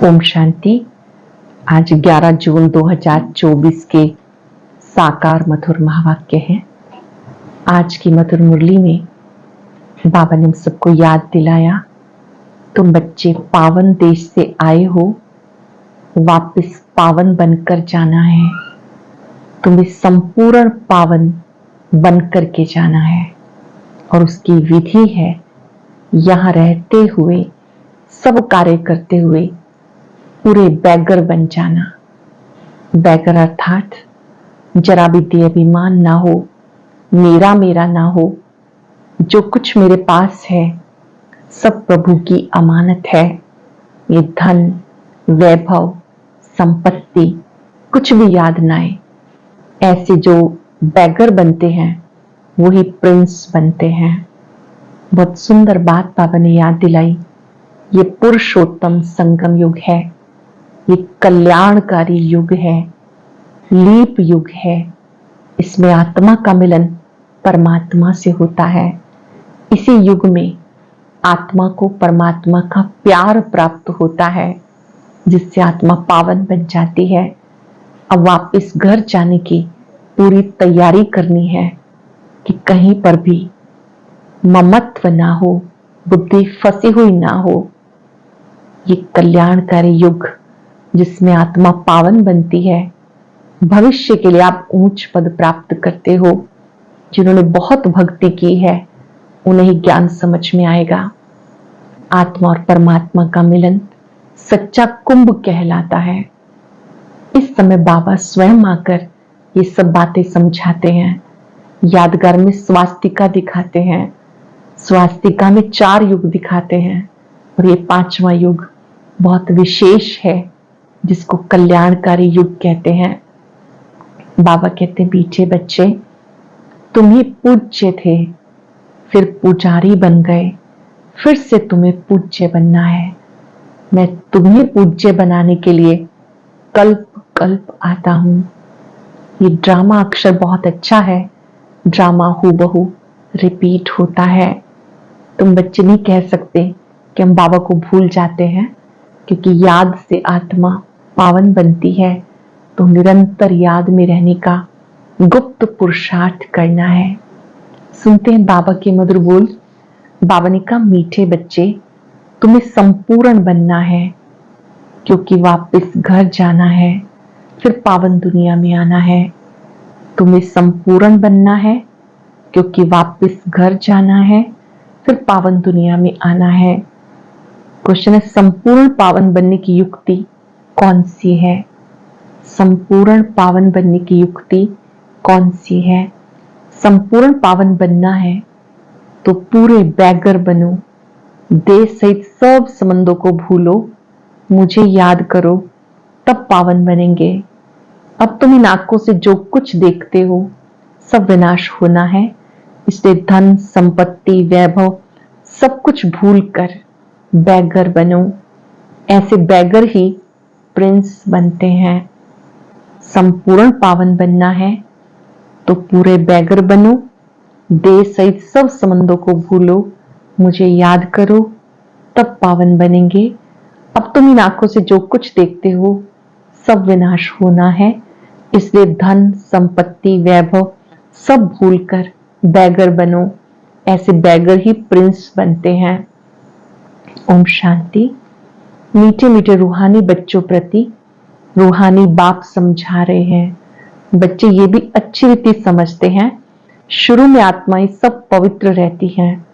ओम शांति। आज 11 जून 2024 के साकार मधुर महावाक्य हैं। आज की मधुर मुरली में बाबा ने हम सबको याद दिलाया, तुम बच्चे पावन देश से आए हो, वापस पावन बनकर जाना है। तुम्हें संपूर्ण पावन बनकर के जाना है और उसकी विधि है यहाँ रहते हुए, सब कार्य करते हुए पूरे बैगर बन जाना। बैगर अर्थात जरा भी दे अभिमान ना हो, मेरा मेरा ना हो। जो कुछ मेरे पास है सब प्रभु की अमानत है। ये धन, वैभव, संपत्ति कुछ भी याद ना आए। ऐसे जो बैगर बनते हैं वही प्रिंस बनते हैं। बहुत सुंदर बात बाबा ने याद दिलाई। ये पुरुषोत्तम संगम युग है, ये कल्याणकारी युग है, लीप युग है। इसमें आत्मा का मिलन परमात्मा से होता है। इसी युग में आत्मा को परमात्मा का प्यार प्राप्त होता है, जिससे आत्मा पावन बन जाती है। अब वापस घर जाने की पूरी तैयारी करनी है कि कहीं पर भी ममत्व ना हो, बुद्धि फंसी हुई ना हो। ये कल्याणकारी युग जिसमें आत्मा पावन बनती है, भविष्य के लिए आप ऊंच पद प्राप्त करते हो। जिन्होंने बहुत भक्ति की है उन्हें ही ज्ञान समझ में आएगा। आत्मा और परमात्मा का मिलन सच्चा कुंभ कहलाता है। इस समय बाबा स्वयं आकर ये सब बातें समझाते हैं। यादगार में स्वास्तिका दिखाते हैं, स्वास्तिका में 4 युग दिखाते हैं और ये 5वां युग बहुत विशेष है, जिसको कल्याणकारी युग कहते हैं। बाबा कहते हैं, बीचे बच्चे तुम ही पूज्य थे, फिर पुजारी बन गए, फिर से तुम्हें पूज्य बनना है। मैं तुम्हें पूज्य बनाने के लिए कल्प कल्प आता हूं। ये ड्रामा अक्षर बहुत अच्छा है, ड्रामा हूबहू रिपीट होता है। तुम बच्चे नहीं कह सकते कि हम बाबा को भूल जाते हैं, क्योंकि याद से आत्मा पावन बनती है। तो निरंतर याद में रहने का गुप्त पुरुषार्थ करना है। सुनते हैं बाबा के मधुर बोल। बाबा ने कहा, मीठे बच्चे तुम्हें संपूर्ण बनना है, क्योंकि वापस घर जाना है, फिर पावन दुनिया में आना है। तुम्हें संपूर्ण बनना है क्योंकि वापस घर जाना है, फिर पावन दुनिया में आना है। क्वेश्चन है, संपूर्ण पावन बनने की युक्ति कौन सी है? संपूर्ण पावन बनने की युक्ति कौन सी है? संपूर्ण पावन बनना है तो पूरे बैगर बनो, देश सहित सब संबंधों को भूलो, मुझे याद करो, तब पावन बनेंगे। अब तुम इन आंखों से जो कुछ देखते हो सब विनाश होना है, इसलिए धन, संपत्ति, वैभव सब कुछ भूल कर बैगर बनो। ऐसे बैगर ही प्रिंस बनते हैं। संपूर्ण पावन बनना है तो पूरे बैगर बनो, देश सहित सब संबंधों को भूलो, मुझे याद करो, तब पावन बनेंगे। अब तुम इन आंखों से जो कुछ देखते हो सब विनाश होना है, इसलिए धन, संपत्ति, वैभव सब भूलकर बैगर बनो। ऐसे बैगर ही प्रिंस बनते हैं। ओम शांति। मीठे मीठे रूहानी बच्चों प्रति रूहानी बाप समझा रहे हैं। बच्चे ये भी अच्छी रीति समझते हैं, शुरू में आत्माएं सब पवित्र रहती हैं।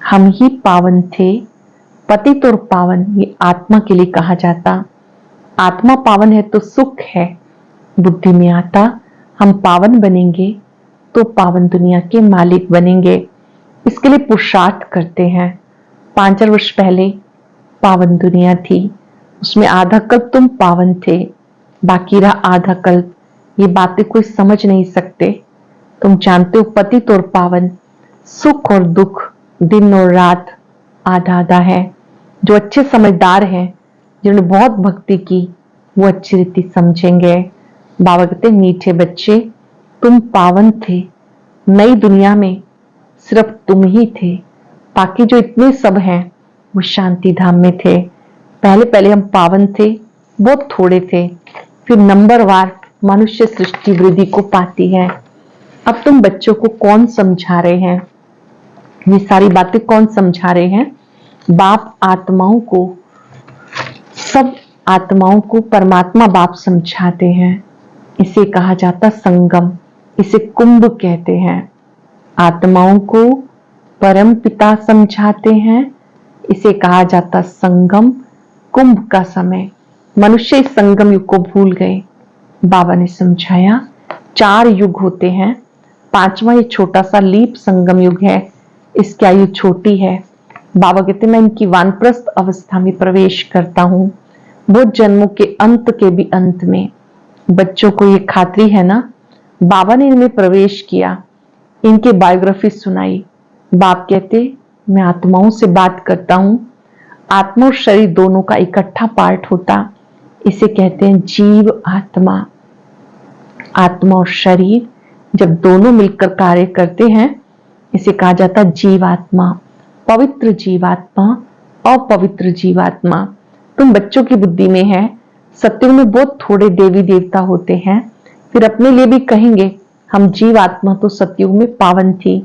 हम ही पावन थे, पतित और पावन ये आत्मा के लिए कहा जाता। आत्मा पावन है तो सुख है, बुद्धि में आता हम पावन बनेंगे तो पावन दुनिया के मालिक बनेंगे। इसके लिए पुरुषार्थ करते हैं। 5,000 वर्ष पहले पावन दुनिया थी, उसमें आधा कल्प तुम पावन थे, बाकी रहा आधा कल्प। ये बातें कोई समझ नहीं सकते। तुम जानते हो पतित और पावन, सुख और दुख, दिन और रात आधा आधा है। जो अच्छे समझदार हैं, जिन्होंने बहुत भक्ति की, वो अच्छी रीति समझेंगे। बाबा कहते, मीठे बच्चे तुम पावन थे, नई दुनिया में सिर्फ तुम ही थे, बाकी जो इतने सब हैं वो शांति धाम में थे। पहले पहले हम पावन थे, बहुत थोड़े थे, फिर नंबरवार मनुष्य सृष्टि वृद्धि को पाती है। अब तुम बच्चों को कौन समझा रहे हैं? ये सारी बातें कौन समझा रहे हैं? बाप आत्माओं को, सब आत्माओं को परमात्मा बाप समझाते हैं। इसे कहा जाता संगम, इसे कुंभ कहते हैं। आत्माओं को परम पिता समझाते हैं, इसे कहा जाता संगम, कुंभ का समय। मनुष्य इस संगम युग को भूल गए। बाबा ने समझाया 4 युग होते हैं, 5वां ये छोटा सा लीप संगम युग है, इसकी आयु छोटी है। बाबा कहते मैं इनकी वानप्रस्थ अवस्था में प्रवेश करता हूं, बहुत जन्मों के अंत के भी अंत में। बच्चों को ये खातरी है ना, बाबा ने इनमें प्रवेश किया, इनके बायोग्राफी सुनाई। बाप कहते मैं आत्माओं से बात करता हूं, आत्मा और शरीर दोनों का इकट्ठा पार्ट होता, इसे कहते हैं जीव आत्मा। आत्मा और शरीर जब दोनों मिलकर कार्य करते हैं, इसे कहा जाता जीवात्मा। पवित्र जीवात्मा, अपवित्र जीवात्मा। तुम बच्चों की बुद्धि में है, सत्युग में बहुत थोड़े देवी देवता होते हैं, फिर अपने लिए भी कहेंगे हम जीवात्मा तो सत्युग में पावन थी,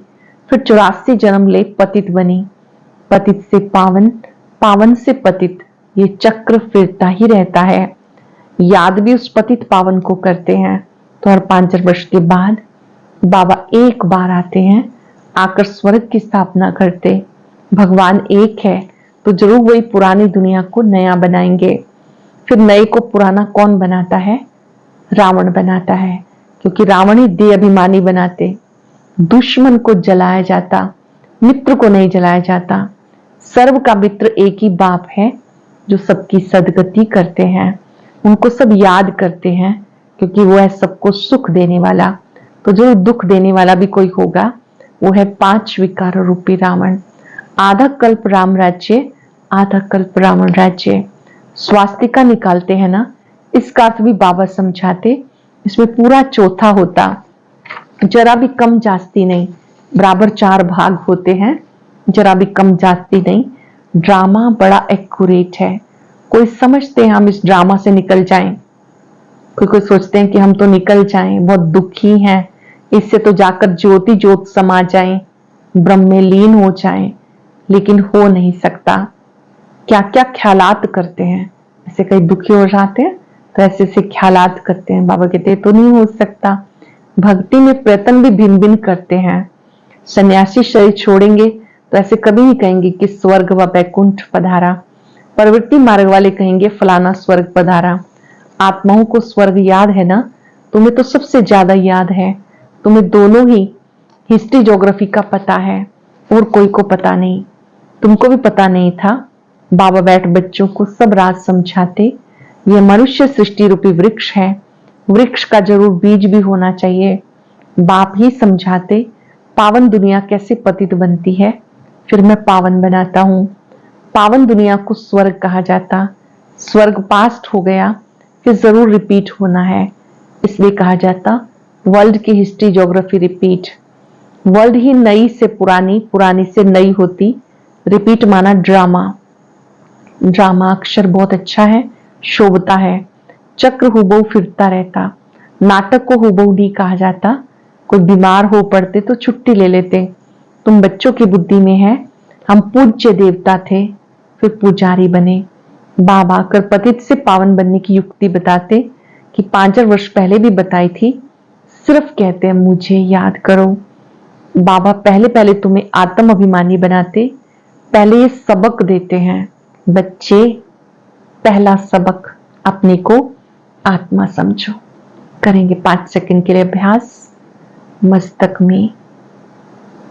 फिर 84 जन्म ले पतित बनी, पतित से पावन, पावन से पतित, ये चक्र फिरता ही रहता है। याद भी उस पतित पावन को करते हैं। तो हर 5 वर्ष के बाद बाबा एक बार आते हैं, आकर स्वर्ग की स्थापना करते। भगवान एक है तो जरूर वही पुरानी दुनिया को नया बनाएंगे। फिर नए को पुराना कौन बनाता है? रावण बनाता है, क्योंकि रावण ही देह अभिमानी बनाते। दुश्मन को जलाया जाता, मित्र को नहीं जलाया जाता। सर्व का मित्र एक ही बाप है जो सबकी सदगति करते हैं, उनको सब याद करते हैं, क्योंकि वो है सबको सुख देने वाला। तो जो दुख देने वाला भी कोई होगा, वो है 5 विकार रूपी रावण। आधा कल्प राम राज्य, आधा कल्प रावण राज्य। स्वास्तिका निकालते हैं ना, इसका अर्थ भी बाबा समझाते। इसमें पूरा चौथा होता, जरा भी कम जास्ती नहीं, बराबर 4 भाग होते हैं, जरा भी कम जास्ती नहीं। ड्रामा बड़ा एक्यूरेट है। कोई समझते हैं हम इस ड्रामा से निकल जाएं, कोई सोचते हैं कि हम तो निकल जाएं, बहुत दुखी हैं, इससे तो जाकर ज्योति ज्योत समा जाएं, ब्रह्म में लीन हो जाएं, लेकिन हो नहीं सकता। क्या क्या ख्यालात करते हैं, ऐसे कई दुखी हो जाते हैं तो ऐसे ऐसे ख्यालात करते हैं। बाबा कहते तो नहीं हो सकता। भक्ति में प्रयत्न भी भिन्न भिन्न करते हैं। सन्यासी शरीर छोड़ेंगे तो ऐसे कभी नहीं कहेंगे कि स्वर्ग व वैकुंठ पधारा। प्रवृत्ति मार्ग वाले कहेंगे फलाना स्वर्ग पधारा। आत्माओं को स्वर्ग याद है ना, तुम्हें तो सबसे ज्यादा याद है। तुम्हें दोनों ही हिस्ट्री ज्योग्राफी का पता है और कोई को पता नहीं। तुमको भी पता नहीं था। बाबा बैठ बच्चों को सब राज समझाते। ये मनुष्य सृष्टि रूपी वृक्ष है, वृक्ष का जरूर बीज भी होना चाहिए। बाप ही समझाते पावन दुनिया कैसे पतित बनती है, फिर मैं पावन बनाता हूं। पावन दुनिया को स्वर्ग कहा जाता। स्वर्ग पास्ट हो गया, फिर जरूर रिपीट होना है, इसलिए कहा जाता वर्ल्ड की हिस्ट्री ज्योग्राफी रिपीट। वर्ल्ड ही नई से पुरानी, पुरानी से नई होती। रिपीट माना ड्रामा। ड्रामा अक्षर बहुत अच्छा है, शोभता है। चक्र हुबहू फिरता रहता। नाटक को हुबहू नहीं कहा जाता। कोई बीमार हो पड़ते तो छुट्टी ले लेते। तुम बच्चों की बुद्धि में है, हम पूज्य देवता थे, फिर पुजारी बने। बाबा आकर पतित से पावन बनने की युक्ति बताते कि 5 वर्ष पहले भी बताई थी। सिर्फ कहते हैं मुझे याद करो। बाबा पहले पहले तुम्हें आत्म अभिमानी बनाते, पहले ये सबक देते हैं। बच्चे, पहला सबक अपने को आत्मा समझो। करेंगे 5 सेकंड के लिए अभ्यास। मस्तक में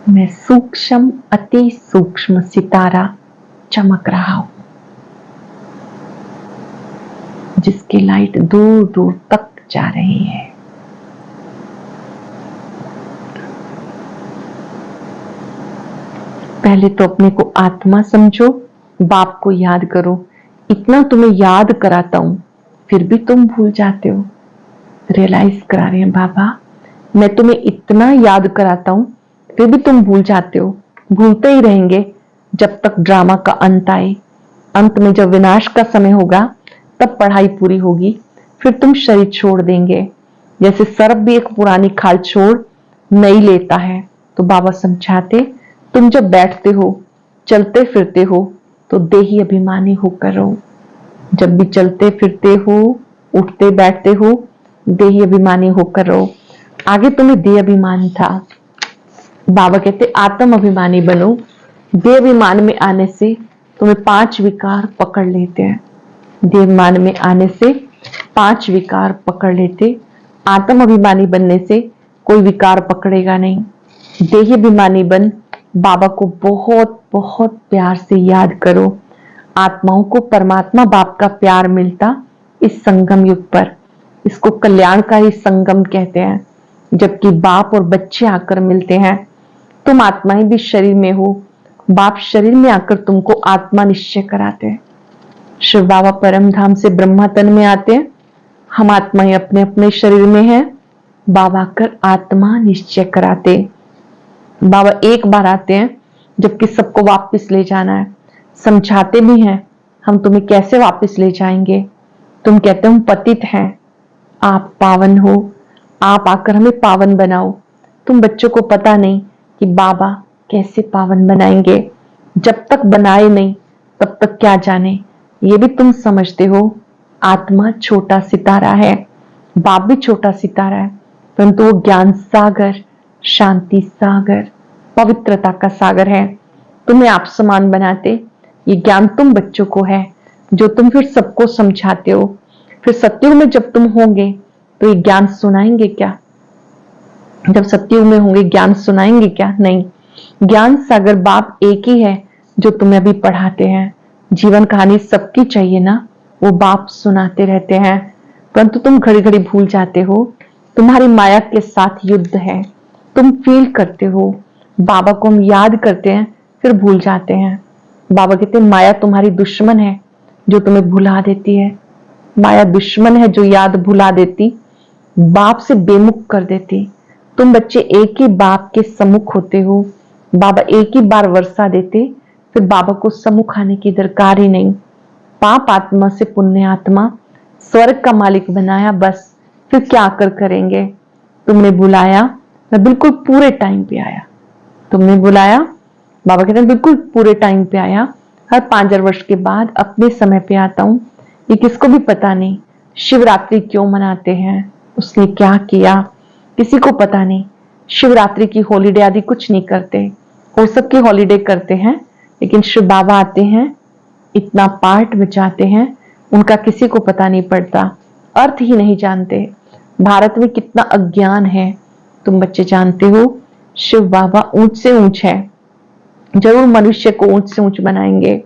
मैं सूक्ष्म, अति सूक्ष्म सितारा चमक रहा हूं, जिसकी लाइट दूर दूर तक जा रही है। पहले तो अपने को आत्मा समझो, बाप को याद करो। इतना तुम्हें याद कराता हूं, फिर भी तुम भूल जाते हो। रियलाइज करा रहे हैं बाबा, मैं तुम्हें इतना याद कराता हूं, फिर भी तुम भूल जाते हो। भूलते ही रहेंगे जब तक ड्रामा का अंत आए। अंत में जब विनाश का समय होगा तब पढ़ाई पूरी होगी, फिर तुम शरीर छोड़ देंगे। जैसे सर्प भी एक पुरानी खाल छोड़ नई लेता है, तो बाबा समझाते तुम जब बैठते हो चलते फिरते हो तो देही अभिमानी होकर रहो। जब भी चलते फिरते हो उठते बैठते हो देही अभिमानी होकर रहो। आगे तुम्हें देह अभिमान था, बाबा कहते आत्म अभिमानी बनो। देह अभिमान में आने से तुम्हें 5 विकार पकड़ लेते हैं। देह अभिमान में आने से 5 विकार पकड़ लेते। आत्म अभिमानी बनने से कोई विकार पकड़ेगा नहीं। देह अभिमानी बन बाबा को बहुत बहुत प्यार से याद करो। आत्माओं को परमात्मा बाप का प्यार मिलता इस संगम युग पर। इसको कल्याणकारी संगम कहते हैं, जबकि बाप और बच्चे आकर मिलते हैं। तुम आत्माएं भी शरीर में हो, बाप शरीर में आकर तुमको आत्मा निश्चय कराते हैं। शिव बाबा परम धाम से ब्रह्मा तन में आते हैं, हम आत्माएं अपने अपने शरीर में हैं। बाबा आकर आत्मा निश्चय कराते। बाबा एक बार आते हैं जबकि सबको वापस ले जाना है। समझाते भी हैं हम तुम्हें कैसे वापस ले जाएंगे। तुम कहते हो हम पतित हैं, आप पावन हो, आप आकर हमें पावन बनाओ। तुम बच्चों को पता नहीं कि बाबा कैसे पावन बनाएंगे। जब तक बनाए नहीं तब तक क्या जाने। ये भी तुम समझते हो आत्मा छोटा सितारा है, बाप भी छोटा सितारा है, परंतु वो ज्ञान सागर, शांति सागर, पवित्रता का सागर है। तुम्हें आप समान बनाते। ये ज्ञान तुम बच्चों को है जो तुम फिर सबको समझाते हो। फिर सत्युग में जब तुम होंगे तो ये ज्ञान सुनाएंगे क्या? जब सत्युग में होंगे ज्ञान सुनाएंगे क्या? नहीं। ज्ञान सागर बाप एक ही है जो तुम्हें अभी पढ़ाते हैं। जीवन कहानी सबकी चाहिए ना, वो बाप सुनाते रहते हैं, परंतु तुम घड़ी घड़ी भूल जाते हो। तुम्हारी माया के साथ युद्ध है, तुम फील करते हो। बाबा को हम याद करते हैं फिर भूल जाते हैं। बाबा कहते हैं माया तुम्हारी दुश्मन है जो तुम्हें भुला देती है। माया दुश्मन है जो याद भुला देती, बाप से बेमुख कर देती। तुम बच्चे एक ही बाप के सम्मुख होते हो। बाबा एक ही बार वर्षा देते, फिर बाबा को सम्मुख आने की दरकार ही नहीं। पाप आत्मा से पुण्य आत्मा स्वर्ग का मालिक बनाया, बस फिर क्या आकर करेंगे। तुमने बुलाया, मैं बिल्कुल पूरे टाइम पे आया। तुमने बुलाया, बाबा कहते हैं बिल्कुल पूरे टाइम पे आया। हर 5000 वर्ष के बाद अपने समय पे आता हूँ। ये किसको भी पता नहीं। शिवरात्रि क्यों मनाते हैं, उसने क्या किया, किसी को पता नहीं। शिवरात्रि की हॉलीडे आदि कुछ नहीं करते। हो सबकी हॉलीडे करते हैं, लेकिन शिव बाबा आते हैं, इतना पार्ट बचाते हैं, उनका किसी को पता नहीं पड़ता, अर्थ ही नहीं जानते। भारत में कितना अज्ञान है तुम बच्चे जानते हो। शिव बाबा ऊंच से ऊंच है, जरूर मनुष्य को ऊंच से ऊंच बनाएंगे।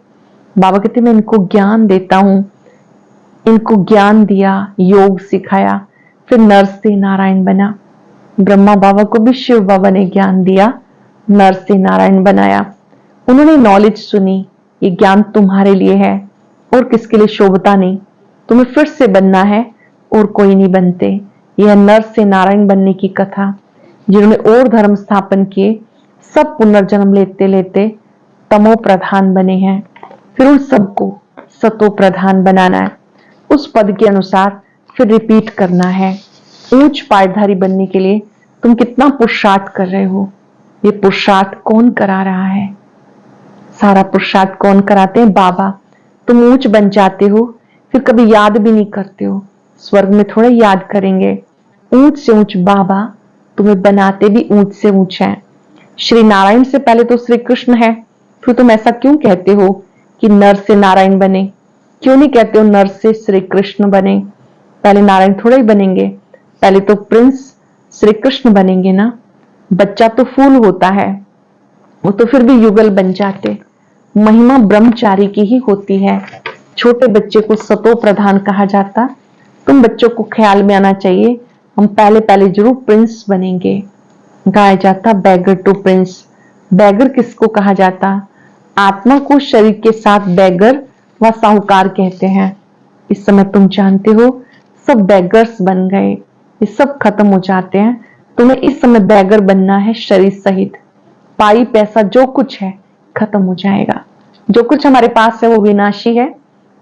बाबा कहते मैं इनको ज्ञान देता हूं। इनको ज्ञान दिया, योग सिखाया, फिर नर से नारायण बना। ब्रह्मा बाबा को भी शिव बाबा ने ज्ञान दिया, नर से नारायण बनाया। उन्होंने नॉलेज सुनी, ये ज्ञान तुम्हारे लिए है और किसके लिए शोभता नहीं। तुम्हें फिर से बनना है और कोई नहीं बनते। यह नर से नारायण बनने की कथा, जिन्होंने और धर्म स्थापन किए, सब पुनर्जन्म लेते लेते तमो प्रधान बने हैं। फिर उन सबको सतो प्रधान बनाना है। उस पद के अनुसार फिर रिपीट करना है। ऊंच पायधारी बनने के लिए तुम कितना पुरुषार्थ कर रहे हो। ये पुरुषार्थ कौन करा रहा है? सारा पुरुषार्थ कौन कराते हैं? बाबा। तुम ऊंच बन जाते हो, फिर कभी याद भी नहीं करते हो। स्वर्ग में थोड़ा याद करेंगे। ऊंच से ऊंच बाबा तुम्हें बनाते भी ऊंच से ऊंच है। श्री नारायण से पहले तो श्री कृष्ण है, फिर तुम ऐसा क्यों कहते हो कि नर से नारायण बने? क्यों नहीं कहते हो नर से श्री कृष्ण बने? पहले नारायण थोड़ा ही बनेंगे, पहले तो प्रिंस श्री कृष्ण बनेंगे ना। बच्चा तो फूल होता है, वो तो फिर भी युगल बन जाते। महिमा ब्रह्मचारी की ही होती है। छोटे बच्चे को सतो प्रधान कहा जाता। तुम बच्चों को ख्याल में आना चाहिए हम पहले पहले जरूर प्रिंस बनेंगे। गाया जाता बैगर टू प्रिंस। बैगर किसको कहा जाता? आत्मा को शरीर के साथ बैगर व साहूकार कहते हैं। इस समय तुम जानते हो सब बैगर्स बन गए, ये सब खत्म हो जाते हैं। तुम्हें इस समय बैगर बनना है, शरीर सहित। पाई पैसा जो कुछ है खत्म हो जाएगा। जो कुछ हमारे पास है वो विनाशी है,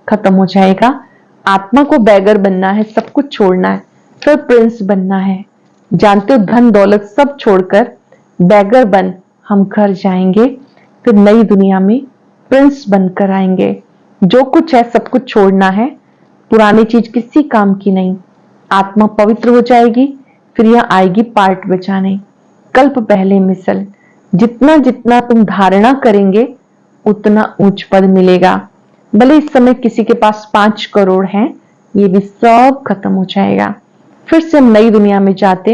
खत्म हो जाएगा। आत्मा को बैगर बनना है, सब कुछ छोड़ना है, फिर प्रिंस बनना है। जानते हो, धन दौलत सब छोड़कर बैगर बन हम घर जाएंगे, फिर नई दुनिया में प्रिंस बनकर आएंगे। जो कुछ है सब कुछ छोड़ना है, पुरानी चीज किसी काम की नहीं। आत्मा पवित्र हो जाएगी, फिर यह आएगी पार्ट बचाने। कल्प पहले मिसल, जितना जितना तुम धारणा करेंगे उतना उच्च पद मिलेगा। भले इस समय किसी के पास 5 करोड़ हैं, ये भी सब खत्म हो जाएगा। फिर से हम नई दुनिया में जाते।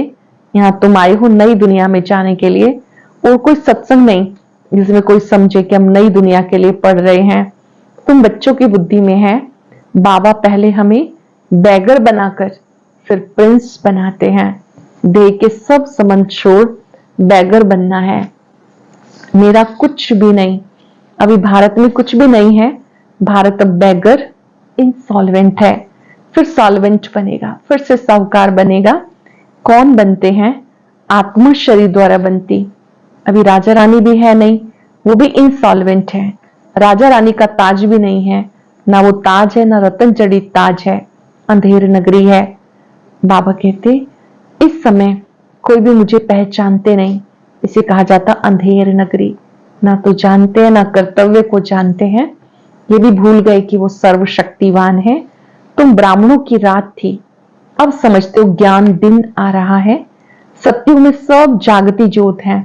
यहाँ तुम आए हो नई दुनिया में जाने के लिए, और कोई सत्संग नहीं जिसमें कोई समझे कि हम नई दुनिया के लिए पढ़ रहे हैं। तुम बच्चों की बुद्धि में है, बाबा पहले हमें बैगर बनाकर फिर प्रिंस बनाते हैं। देह के सब संबंध छोड़ बैगर बनना है। मेरा कुछ भी नहीं, अभी भारत में कुछ भी नहीं है। भारत अब बैगर इंसॉल्वेंट है, फिर सॉल्वेंट बनेगा, फिर से साहूकार बनेगा। कौन बनते हैं? आत्मा शरीर द्वारा बनती। अभी राजा रानी भी है नहीं, वो भी इंसॉल्वेंट है। राजा रानी का ताज भी नहीं है, ना वो ताज है ना रतन जड़ित ताज है, अंधेर नगरी है। बाबा कहते इस समय कोई भी मुझे पहचानते नहीं, इसे कहा जाता अंधेर नगरी। ना तो जानते हैं ना कर्तव्य को जानते हैं, ये भी भूल गए कि वो सर्वशक्तिवान है। तुम ब्राह्मणों की रात थी, अब समझते हो ज्ञान दिन आ रहा है। सत्युग में सब जागती ज्योत है,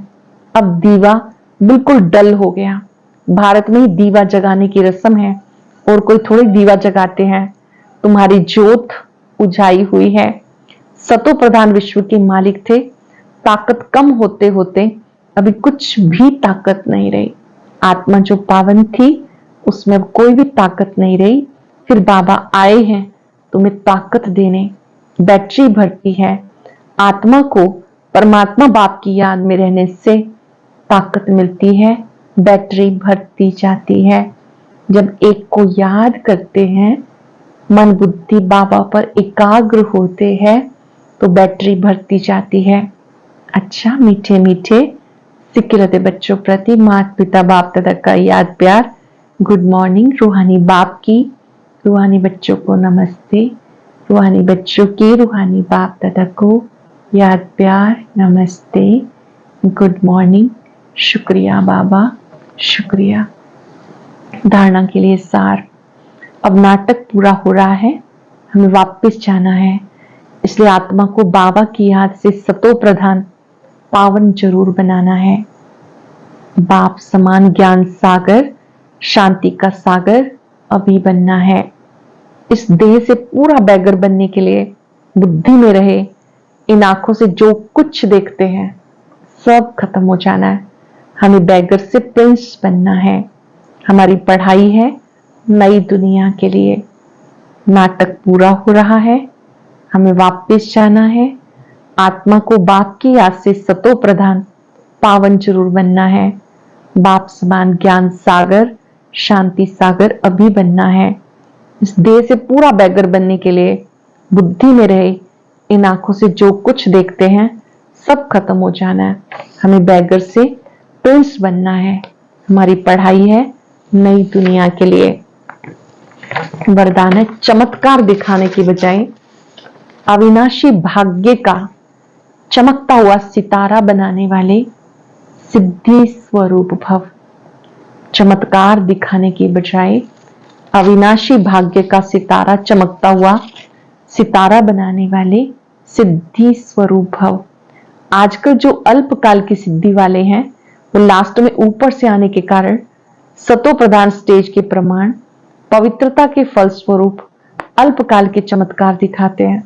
अब दीवा बिल्कुल डल हो गया। भारत में ही दीवा जगाने की रस्म है, और कोई थोड़ी दीवा जगाते हैं। तुम्हारी ज्योत उजाई हुई है। सतो प्रधान विश्व के मालिक थे, ताकत कम होते होते अभी कुछ भी ताकत नहीं रही। आत्मा जो पावन थी उसमें अब कोई भी ताकत नहीं रही। फिर बाबा आए हैं तुम्हें ताकत देने, बैटरी भरती है। आत्मा को परमात्मा बाप की याद में रहने से ताकत मिलती है, बैटरी भरती जाती है। जब एक को याद करते हैं, मन बुद्धि बाबा पर एकाग्र होते हैं, तो बैटरी भरती जाती है। अच्छा, मीठे मीठे सिक्किरते बच्चों प्रति माता पिता बाप दादा का याद प्यार। गुड मॉर्निंग रूहानी बाप की, रूहानी बच्चों को नमस्ते। रूहानी बच्चों की रूहानी बाप दादा को याद प्यार, नमस्ते, गुड मॉर्निंग। शुक्रिया बाबा, शुक्रिया। धारणा के लिए सार। अब नाटक पूरा हो रहा है, हमें वापस जाना है। इसलिए आत्मा को बाबा की याद से सतो प्रधान पावन जरूर बनाना है। बाप समान ज्ञान सागर, शांति का सागर अभी बनना है। इस देह से पूरा बैगर बनने के लिए बुद्धि में रहे, इन आंखों से जो कुछ देखते हैं सब खत्म हो जाना है। हमें बैगर से प्रिंस बनना है। हमारी पढ़ाई है नई दुनिया के लिए। नाटक पूरा हो रहा है, हमें वापस जाना है। आत्मा को बाप की याद से सतो प्रधान पावन जरूर बनना है। बाप समान ज्ञान सागर, शांति सागर अभी बनना है। इस देह से पूरा बैगर बनने के लिए बुद्धि में रहे, इन आंखों से जो कुछ देखते हैं सब खत्म हो जाना है। हमें बैगर से प्रिंस बनना है। हमारी पढ़ाई है नई दुनिया के लिए। वरदान है चमत्कार दिखाने की बजाय अविनाशी भाग्य का चमकता हुआ सितारा बनाने वाले सिद्धि स्वरूप भव। चमत्कार दिखाने की बजाय अविनाशी भाग्य का सितारा, चमकता हुआ सितारा बनाने वाले सिद्धि स्वरूप भव। आजकल जो अल्पकाल की सिद्धि वाले हैं वो लास्ट में ऊपर से आने के कारण सतो प्रधान स्टेज के प्रमाण, पवित्रता के फल स्वरूप अल्पकाल के चमत्कार दिखाते हैं।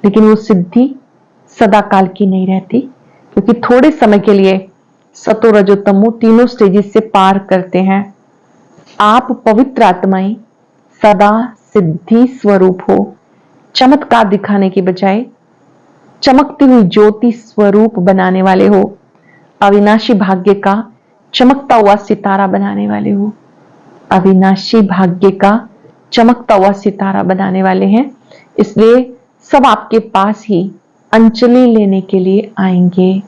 लेकिन वो सिद्धि सदा काल की नहीं रहती, क्योंकि थोड़े समय के लिए सतो रजो तमो तीनों स्टेजेस से पार करते हैं। आप पवित्र आत्माएं सदा सिद्धि स्वरूप हो। चमत्कार दिखाने के बजाय चमकती हुई ज्योति स्वरूप बनाने वाले हो। अविनाशी भाग्य का चमकता हुआ सितारा बनाने वाले हो। अविनाशी भाग्य का चमकता हुआ सितारा बनाने वाले हैं। इसलिए सब आपके पास ही अंजलि लेने के लिए आएंगे।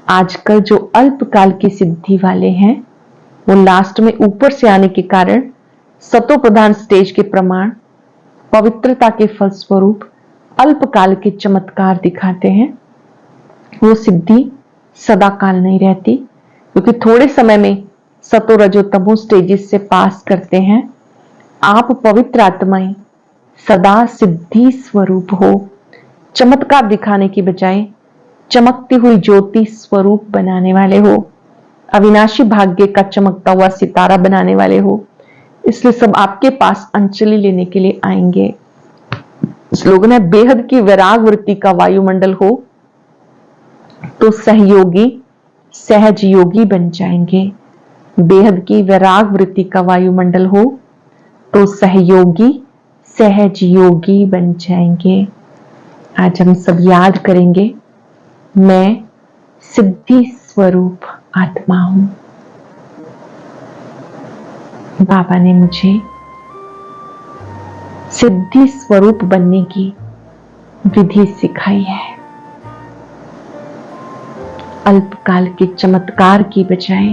आजकल जो अल्पकाल की सिद्धि वाले हैं वो लास्ट में ऊपर से आने के कारण सतो प्रधान स्टेज के प्रमाण पवित्रता के फलस्वरूप अल्पकाल के चमत्कार दिखाते हैं। वो सिद्धि सदा काल नहीं रहती, क्योंकि थोड़े समय में सतो रजो तमो स्टेजेस से पास करते हैं। आप पवित्र आत्माएं सदा सिद्धि स्वरूप हो, चमत्कार दिखाने की बजाय चमकती हुई ज्योति स्वरूप बनाने वाले हो, अविनाशी भाग्य का चमकता हुआ सितारा बनाने वाले हो। इसलिए सब आपके पास अंजलि लेने के लिए आएंगे। स्लोगन है, बेहद की वैराग वृत्ति का वायुमंडल हो तो सहयोगी सहज योगी बन जाएंगे। बेहद की वैराग वृत्ति का वायुमंडल हो तो सहयोगी सहज योगी बन जाएंगे। आज हम सब याद करेंगे, मैं सिद्धि स्वरूप आत्मा हूं। बाबा ने मुझे सिद्धि स्वरूप बनने की विधि सिखाई है। अल्पकाल के चमत्कार की बजाय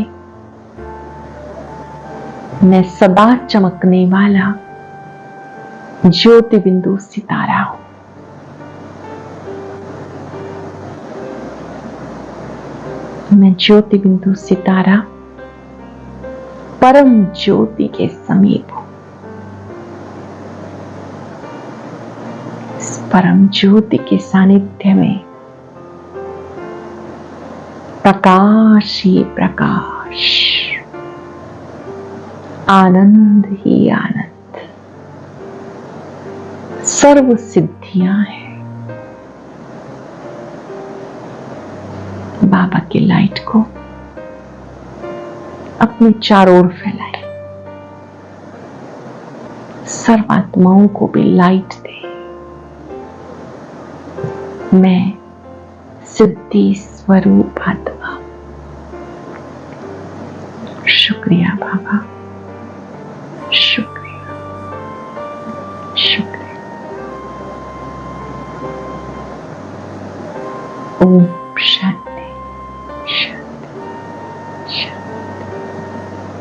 मैं सदा चमकने वाला ज्योति बिंदु सितारा हूं। मैं ज्योति बिंदु सितारा परम ज्योति के समीप हूं। इस परम ज्योति के सानिध्य में प्रकाश ही प्रकाश, आनंद ही आनंद, सर्व सिद्धियां हैं। बाबा की लाइट को अपने चारों ओर फैलाए, सर्वात्माओं को भी लाइट दे। मैं सिद्धि स्वरूप आत्मा। शुक्रिया बाबा, शुक्रिया, शुक्रिया। ओम शांति।